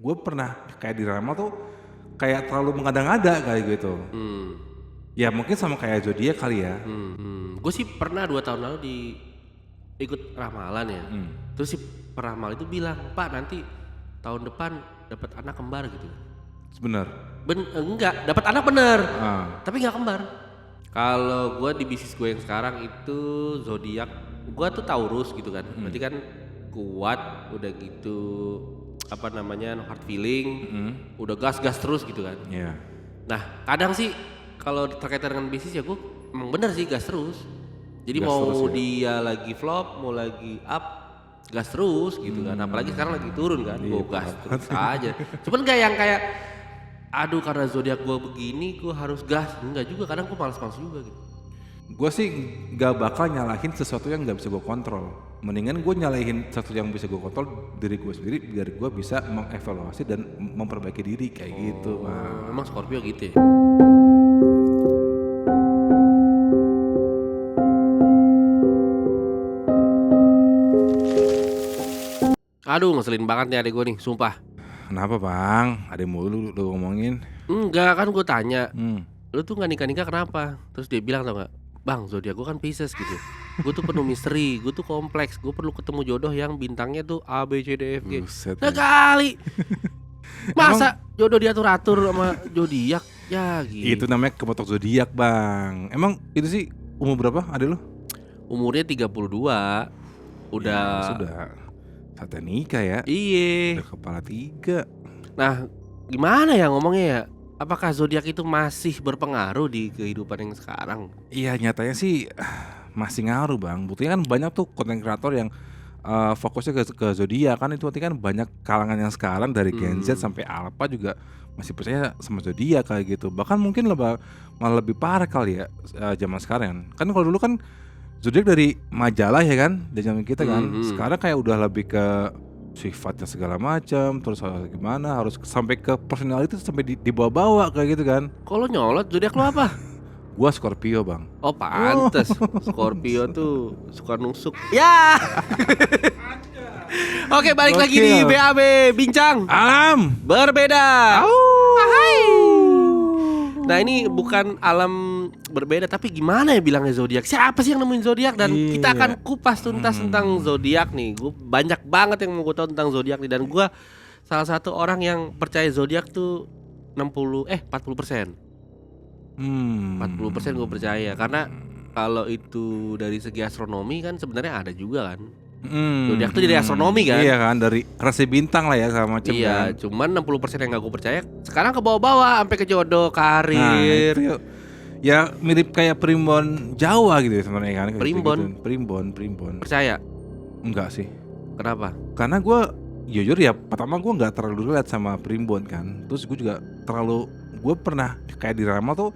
gue pernah kayak diramal tuh kayak terlalu mengada-ngada kayak gitu. Ya mungkin sama kayak zodiak kali ya. Gue sih pernah 2 tahun lalu ikut ramalan ya. Terus si peramal itu bilang, "Pak, nanti tahun depan dapat anak kembar gitu." Sebenar. Enggak, dapat anak bener. Ah. Tapi nggak kembar. Kalau gue di bisnis gue yang sekarang itu zodiak, gue tuh Taurus gitu kan. Berarti kan kuat, udah gitu apa namanya no hard feeling, udah gas terus gitu kan. Iya. Nah kadang sih kalau terkait dengan bisnis ya gue emang bener sih gas terus. Jadi Gas mau terus ya? dia lagi flop, mau lagi up, gas terus gitu kan. Apalagi sekarang lagi turun kan, gue gas terus aja. Cuman kayak yang kayak aduh karena zodiak gue begini gue harus gas. Enggak juga, kadang gue malas-malas juga gitu. Gue sih gak bakal nyalahin sesuatu yang gak bisa gue kontrol. Mendingan gue nyalahin sesuatu yang bisa gue kontrol diri gue sendiri biar gue bisa mengevaluasi dan memperbaiki diri kayak gitu. Bang. Emang Scorpio gitu ya? Aduh ngeselin banget nih adek gue nih, sumpah. Kenapa bang? Ada mulu lu ngomongin. Enggak, kan gue tanya, Hmm. lu tuh gak nikah-nikah kenapa? Terus dia bilang tau gak, "Bang, zodiak gue kan Pisces gitu. Gue tuh penuh misteri, gue tuh kompleks, gue perlu ketemu jodoh yang bintangnya tuh A, B, C, D, F, G." Buset, Nah ya. kali. Masa jodoh diatur-atur sama zodiak? Ya Itu gitu. namanya kepotok zodiak bang. Emang itu sih umur berapa ada lu? Umurnya 32. Udah Ya, sudah. Saatnya nikah ya. iye. Udah kepala 3. Nah, gimana ya ngomongnya ya? Apakah zodiak itu masih berpengaruh di kehidupan yang sekarang? Iya nyatanya sih masih ngaruh bang. Buktinya kan banyak tuh konten kreator yang fokusnya ke zodiak kan itu artinya kan banyak kalangan yang sekarang dari Gen Z sampai Alpha juga masih percaya sama zodiak kayak gitu. Bahkan mungkin malah lebih parah kali ya zaman sekarang. Kan kalau dulu kan zodiak dari majalah ya kan, dari zaman kita kan. Sekarang kayak udah lebih ke sifatnya segala macam, terus harus gimana, harus sampai ke personality sampai dibawa-bawa kayak gitu kan. Kok lo nyolot, zodiak lo apa? Gua Scorpio bang. Oh pantes, Scorpio tuh suka nusuk. Ya. Oke, balik lagi di Gokil. BAB Bincang Alam. Berbeda. Hai. Nah ini bukan alam berbeda, tapi gimana ya bilangnya zodiak? Siapa sih yang nemuin zodiak? Dan kita Iya. akan kupas tuntas tentang zodiak nih. Gue banyak banget yang mau gue tahu tentang zodiak nih. Dan gue salah satu orang yang percaya zodiak tuh 40% 40% gue percaya. Karena kalau itu dari segi astronomi kan sebenarnya ada juga kan. Zodiak tuh dari astronomi kan. Iya kan, dari rasi bintang lah ya sama macam Iya, kan. cuman 60% yang gak gue percaya sekarang ke bawah-bawah sampai ke jodoh, Nah, karir. itu ya mirip kayak primbon Jawa gitu ya sebenarnya kan. kayak Primbon? gitu. Primbon. Percaya? Enggak sih. Kenapa? Karena gue jujur ya pertama gue nggak terlalu relate sama primbon kan. Terus gue juga gue pernah kayak diramal tuh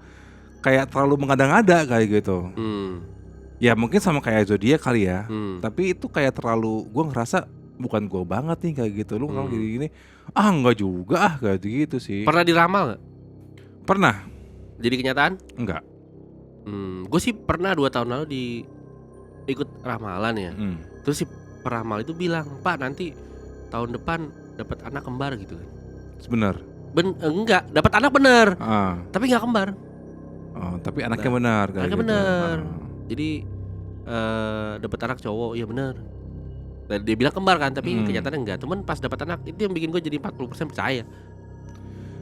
kayak terlalu mengada-ngada kayak gitu. Ya mungkin sama kayak zodiak kali ya. Tapi itu kayak terlalu, gue ngerasa bukan gue banget nih kayak gitu. Lu kalau gini-gini, enggak juga kayak gitu sih. Pernah diramal gak? Pernah? Jadi kenyataan? Enggak. Gue sih pernah 2 tahun lalu ikut ramalan ya. Terus si peramal itu bilang, "Pak, nanti tahun depan dapat anak kembar gitu kan." Sebenar. Enggak, dapat anak bener. Ah. Tapi nggak kembar. Oh, tapi anaknya benar kayak Anaknya gitu. bener. Jadi dapat anak cowok, iya bener. Dan dia bilang kembar kan, tapi kenyataannya enggak. Cuman pas dapat anak itu yang bikin gue jadi 40% percaya.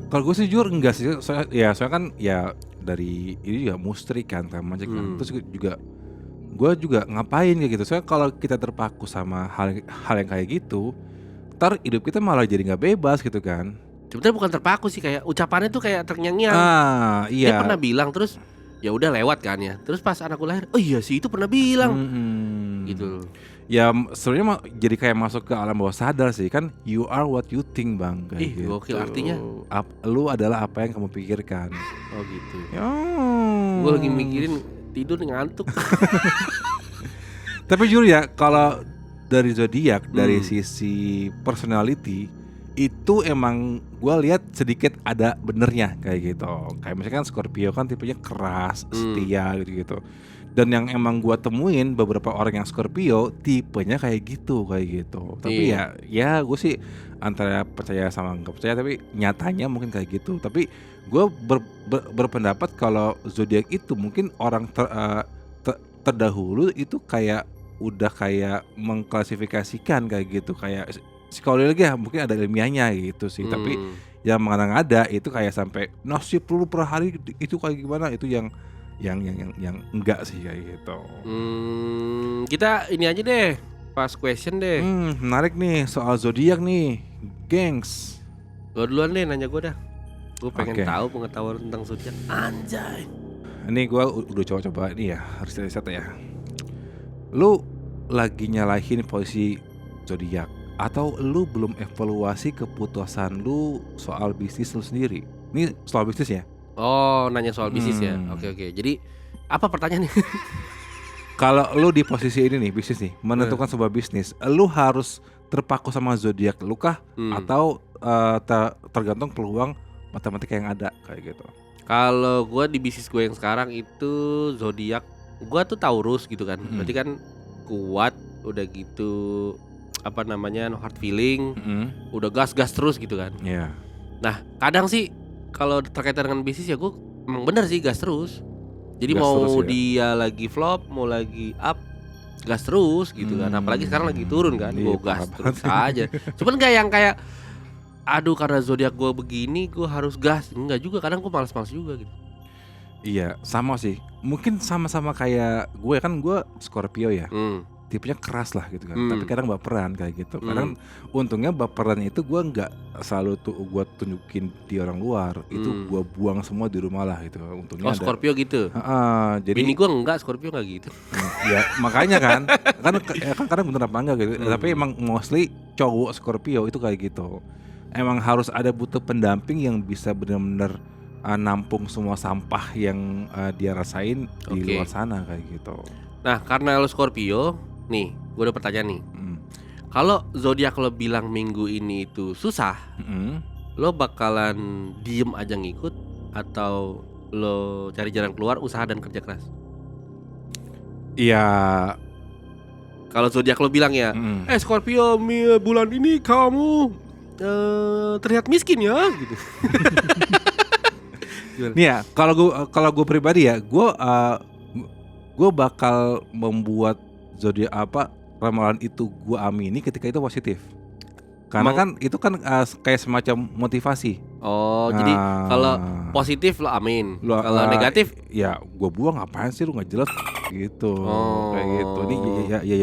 Kalau gue sih jujur enggak sih. Soalnya kan ya dari ini juga mustri kan macam kan. Terus gue juga ngapain kayak gitu. Soalnya kalau kita terpaku sama hal yang kayak gitu, ntar hidup kita malah jadi nggak bebas gitu kan. Sebenarnya bukan terpaku sih, kayak ucapannya tuh kayak terngiang-ngiang. Iya. Dia pernah bilang terus ya udah lewat kan ya. Terus pas anakku lahir, oh iya sih itu pernah bilang. Gitu. Ya sebenarnya jadi kayak masuk ke alam bawah sadar sih kan. You are what you think bang. Kayak gitu. Gokil, artinya? Lu adalah apa yang kamu pikirkan. Oh gitu. Ya. Gue lagi mikirin tidur ngantuk. Tapi jujur ya kalau dari zodiak dari sisi personality itu emang gue lihat sedikit ada benernya kayak gitu. Kayak misalkan Scorpio kan tipenya keras, setia gitu-gitu. Dan yang emang gua temuin beberapa orang yang Scorpio tipenya kayak gitu. Tapi Iya. ya gue sih antara percaya sama nggak percaya, tapi nyatanya mungkin kayak gitu. Tapi gue berpendapat kalau zodiak itu mungkin orang terdahulu itu kayak udah kayak mengklasifikasikan kayak gitu, kayak psikologi ya mungkin ada ilmiahnya gitu sih. Tapi yang mengada-ngada itu kayak sampai nasib lu per hari itu kayak gimana, itu yang enggak sih kayak gitu. Kita ini aja deh, fast question deh. Menarik nih soal zodiak nih, gengs. Lo duluan deh nanya gue dah. Gue pengen Oke. tahu pengetahuan tentang zodiak. Anjay. Ini gue udah coba-coba ini ya, harus riset ya. Lu lagi nyalahin posisi zodiak atau lu belum evaluasi keputusan lu soal bisnis lu sendiri? Ini soal bisnis ya. Oh, nanya soal bisnis ya. Oke. Jadi apa pertanyaannya? Kalau lu di posisi ini nih, bisnis nih, menentukan sebuah bisnis, lu harus terpaku sama zodiak lu kah atau tergantung peluang matematika yang ada kayak gitu? Kalau gue di bisnis gue yang sekarang itu zodiak, gue tuh Taurus gitu kan. Berarti kan kuat, udah gitu apa namanya, no hard feeling, udah gas terus gitu kan. Iya. Nah kadang sih kalau terkaitan dengan bisnis ya gue emang bener sih gas terus. Jadi Gas mau terus ya? dia lagi flop, mau lagi up, gas terus gitu kan. Apalagi sekarang lagi turun kan, Iya, gue parah gas terus aja. Cuman gak yang kayak aduh karena zodiak gue begini gue harus gas. Enggak juga, kadang gue males-males juga gitu. Iya, sama sih. Mungkin sama-sama kayak gue, kan gue Scorpio ya. Tipenya keras lah gitu kan. Tapi kadang baperan kayak gitu. Kadang untungnya baperan itu gue nggak selalu gue tunjukin di orang luar. Itu gue buang semua di rumah lah gitu. Untungnya Oh ada. Scorpio gitu. Jadi Bini gue enggak, Scorpio enggak gitu. ya makanya kan kadang bener apa enggak gitu. Tapi emang mostly cowok Scorpio itu kayak gitu. Emang harus ada butuh pendamping yang bisa benar-benar nampung semua sampah yang dia rasain di Oke. luar sana kayak gitu. Nah karena lo Scorpio, nih gue ada pertanyaan nih. Kalau zodiak lo bilang minggu ini itu susah, lo bakalan diem aja ngikut atau lo cari jalan keluar, usaha dan kerja keras? Iya. Kalau zodiak lo bilang ya, Scorpio bulan ini kamu terlihat miskin ya gitu. Nih ya, kalau gue pribadi ya, gue bakal membuat zodiak ramalan itu gue amini ketika itu positif. Karena kan itu kan kayak semacam motivasi. Oh, jadi kalau positif lo amin. Kalau negatif ya gue buang, ngapain sih lu nggak jelas gitu. Kayak gitu. Ini ya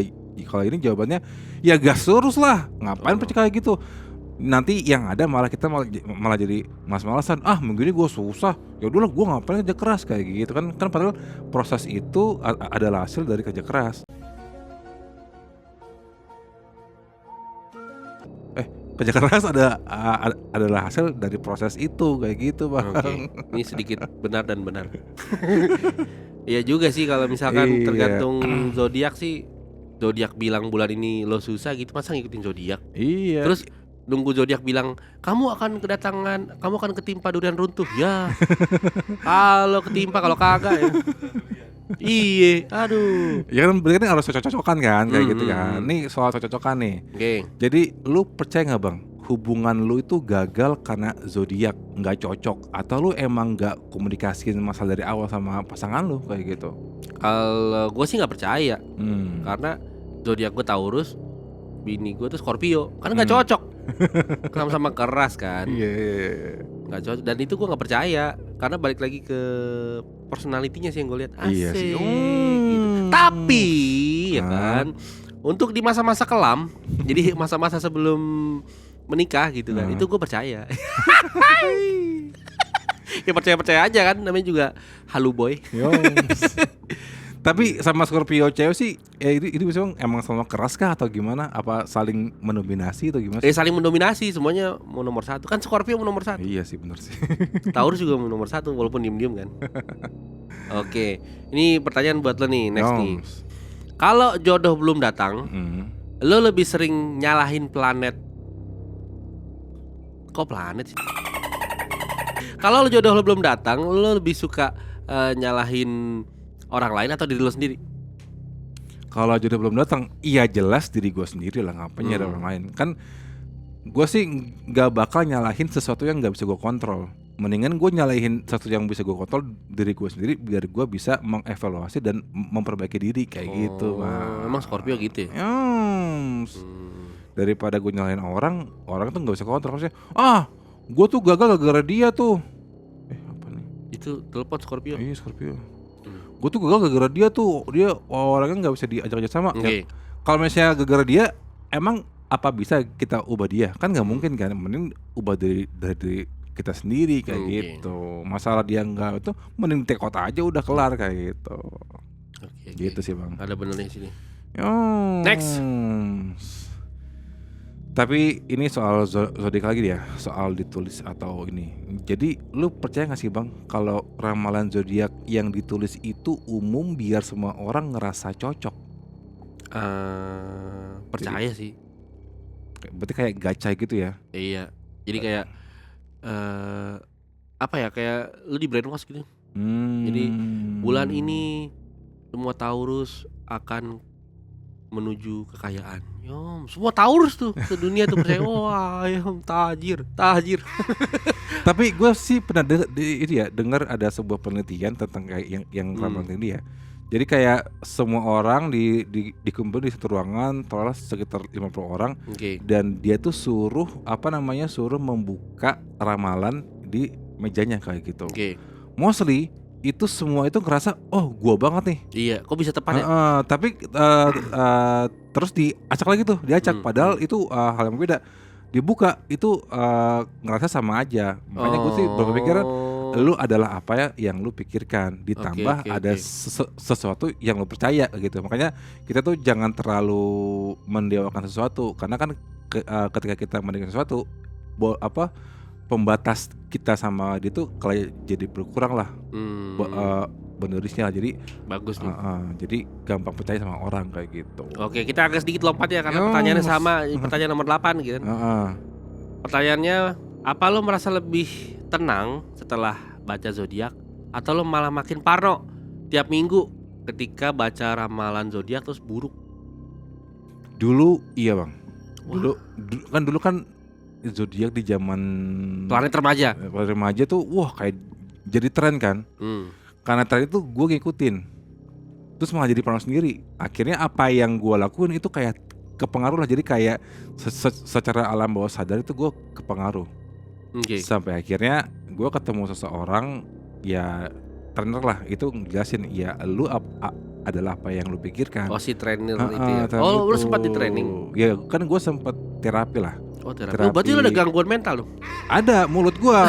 kalau ini jawabannya ya gas terus lah. Ngapain percaya kayak gitu? Nanti yang ada malah kita malah jadi malas-malasan. Minggu ini gue susah. Ya udahlah gue ngapain kerja keras kayak gitu kan padahal proses itu adalah hasil dari kerja keras. Kerja keras adalah hasil dari proses itu kayak gitu Bang. Oke. Ini sedikit benar dan benar. Iya juga sih kalau misalkan tergantung zodiak sih. Zodiak bilang bulan ini lo susah gitu, masa ngikutin zodiak? Iya. Terus nunggu zodiak bilang kamu akan ketimpa durian runtuh ya. Kalau ketimpa, kalau kagak ya. Iya, aduh. Ya kan berarti harus cocok-cocokan kan kayak gitu kan. Nih soal cocok-cocokan nih. Oke. Jadi lu percaya nggak Bang, hubungan lu itu gagal karena zodiak nggak cocok, atau lu emang nggak komunikasiin masalah dari awal sama pasangan lu kayak gitu? Kalau gue sih nggak percaya, karena zodiak gue Taurus, bini gue tuh Scorpio, kan nggak cocok. Sama-sama keras kan. Iya. Nggak cocok, dan itu gue nggak percaya karena balik lagi ke personalitinya sih yang gue lihat. Asik. Iya sih. Gitu. Tapi ya kan, untuk di masa-masa kelam, jadi masa-masa sebelum menikah gitu kan, itu gue percaya. Ya percaya aja kan, namanya juga halu boy. Tapi sama Scorpio cewek sih ini bisa emang sama keras kah atau gimana? Apa saling mendominasi atau gimana? Saling mendominasi, semuanya mau nomor satu. Kan Scorpio mau nomor satu. Iya sih, bener sih. Taurus juga mau nomor satu walaupun diem-diem kan. Oke, ini pertanyaan buat lo nih, next nih. Kalau jodoh belum datang, lo lebih sering nyalahin planet. Kok planet sih? Kalau jodoh lo belum datang, lo lebih suka nyalahin orang lain atau diri lo sendiri? Kalau jodoh belum datang, iya jelas diri gue sendiri lah, ngapain nyari orang lain. Kan gue sih nggak bakal nyalahin sesuatu yang nggak bisa gue kontrol. Mendingan gue nyalahin sesuatu yang bisa gue kontrol diri gue sendiri, biar gue bisa mengevaluasi dan memperbaiki diri kayak gitu. Emang Scorpio gitu ya? Daripada gue nyalahin orang tuh nggak bisa kontrol. Maksudnya, gue tuh gagal gara-gara dia tuh. Apa nih? Itu telepon Scorpio. Iya, Scorpio. Gue tuh gagal gara-gara dia tuh, dia orangnya nggak bisa diajak sama. Okay. Kalau misalnya gara-gara dia, emang apa bisa kita ubah dia? Kan nggak mungkin kan. Mending ubah dari kita sendiri kayak gitu. Masalah dia nggak itu, mending take out aja udah kelar kayak gitu. Gitu sih bang. Ada benernya sini. Next. Tapi ini soal zodiak lagi ya, soal ditulis atau ini. Jadi lu percaya gak sih bang kalau ramalan zodiak yang ditulis itu umum biar semua orang ngerasa cocok? Percaya sih. Berarti kayak gacha gitu ya? Iya. Jadi kayak apa ya, kayak lu di brainwash gitu. Jadi bulan ini semua Taurus akan menuju kekayaan. Semua Taurus tuh sedunia tuh percaya. Wah, tajir. Tapi gue sih pernah dengar ada sebuah penelitian tentang kayak yang ramalan ini ya. Jadi kayak semua orang dikumpul di satu ruangan, total sekitar 50 orang. Dan dia tuh suruh membuka ramalan di mejanya kayak gitu. Mostly itu semua itu ngerasa gua banget nih. Iya, kok bisa tepat ya? Tapi terus diacak lagi tuh, padahal itu hal yang beda. Dibuka itu ngerasa sama aja. Makanya gue sih berpikiran lu adalah apa ya yang lu pikirkan, ditambah ada sesuatu yang lu percaya gitu. Makanya kita tuh jangan terlalu mendewakan sesuatu, karena kan ketika kita mendewakan sesuatu pembatas kita sama dia tuh kayak jadi berkurang lah. Penulisnya jadi bagus nih. Jadi gampang percaya sama orang kayak gitu. Oke, kita agak sedikit lompat ya karena pertanyaannya sama, pertanyaan nomor 8 gitu kan. Pertanyaannya, apa lo merasa lebih tenang setelah baca zodiak atau lo malah makin parno tiap minggu ketika baca ramalan zodiak terus buruk? Dulu iya bang. Dulu kan zodiak di zaman planet remaja tuh kayak jadi tren kan. Karena tren itu gue ngikutin, terus malah jadi parno sendiri. Akhirnya apa yang gue lakuin itu kayak kepengaruh lah. Jadi kayak secara alam bawah sadar itu gue kepengaruh. Sampai akhirnya gue ketemu seseorang ya, trainer lah, itu ngejelasin ya lu adalah apa yang lu pikirkan. Si trainer itu ya. Lu sempat di training? Ya kan gue sempat terapi lah. Terapi. Berarti lu ada gangguan mental lu? Ada, mulut gue.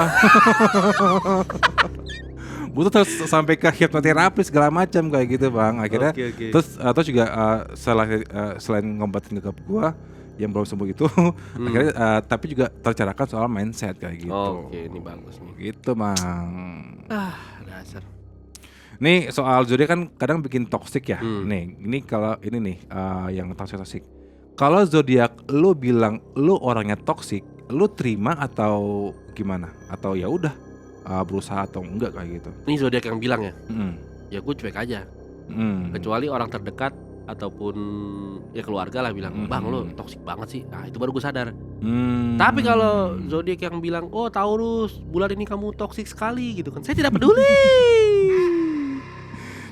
Butuh terus sampai ke hipnoterapi segala macam kayak gitu bang. Akhirnya terus atau juga selain ngobatin nyokap gue yang belum sembuh itu, akhirnya tapi juga tercerahkan soal mindset kayak gitu. Ini bagus nih. Gitu bang. Dasar. Nih soal zodiak kan kadang bikin toksik ya. Nih ini kalau ini nih yang toksik. Kalau zodiak lu bilang lu orangnya toksik, lu terima atau gimana? Atau ya udah berusaha atau enggak kayak gitu? Ini zodiak yang bilang ya. Ya gue cuek aja. Kecuali orang terdekat ataupun ya keluarga lah bilang, bang lo toksik banget sih. Nah itu baru gue sadar. Tapi kalau zodiak yang bilang, Taurus bulan ini kamu toksik sekali gitu kan, saya tidak peduli.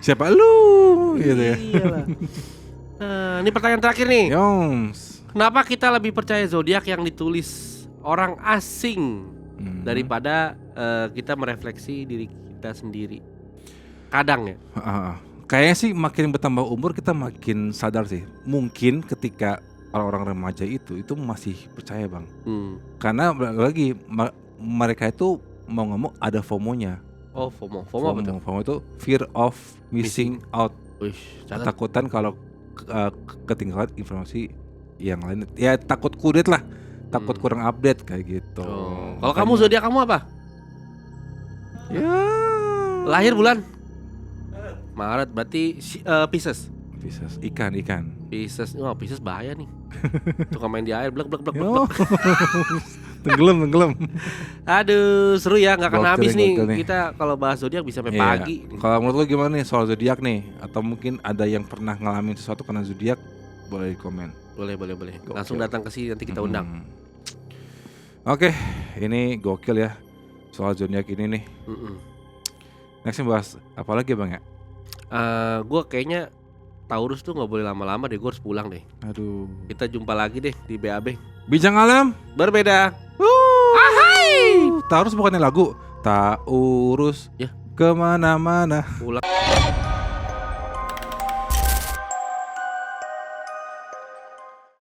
Siapa lu? Gitu ya. Iyalah. Ini pertanyaan terakhir nih. Kenapa kita lebih percaya zodiak yang ditulis orang asing daripada kita merefleksi diri kita sendiri? Kadang ya. Kayaknya sih makin bertambah umur kita makin sadar sih. Mungkin ketika orang-orang remaja itu masih percaya bang. Karena lagi mereka itu mau ngomong ada FOMO-nya. FOMO itu fear of missing out. Ketakutan kalau ketinggalan informasi yang lain. Ya takut kudet lah. Takut kurang update kayak gitu. Kalau kamu zodiak kamu apa? Ya. Lahir bulan Maret, berarti Pisces. Ikan. Pisces bahaya nih. Suka main di air, blek. Tenggelam. Aduh, seru ya, nggak akan Gokil habis nih, nih. gokil nih. Kita kalau bahas zodiak bisa sampai Iya. pagi. Kalau menurut lu gimana nih soal zodiak nih? Atau mungkin ada yang pernah ngalamin sesuatu karena zodiak? Boleh di komen. Boleh. Gokil. Langsung datang ke sini nanti kita undang. Oke, ini gokil ya soal zodiak ini nih. Next bahas apa lagi bang ya? Gue kayaknya Taurus tuh nggak boleh lama-lama deh. Gue harus pulang deh. Aduh. Kita jumpa lagi deh di BAB. Bijang alam. Berbeda. Taurus bukannya lagu? Tak urus Ya. kemana-mana. Pulang.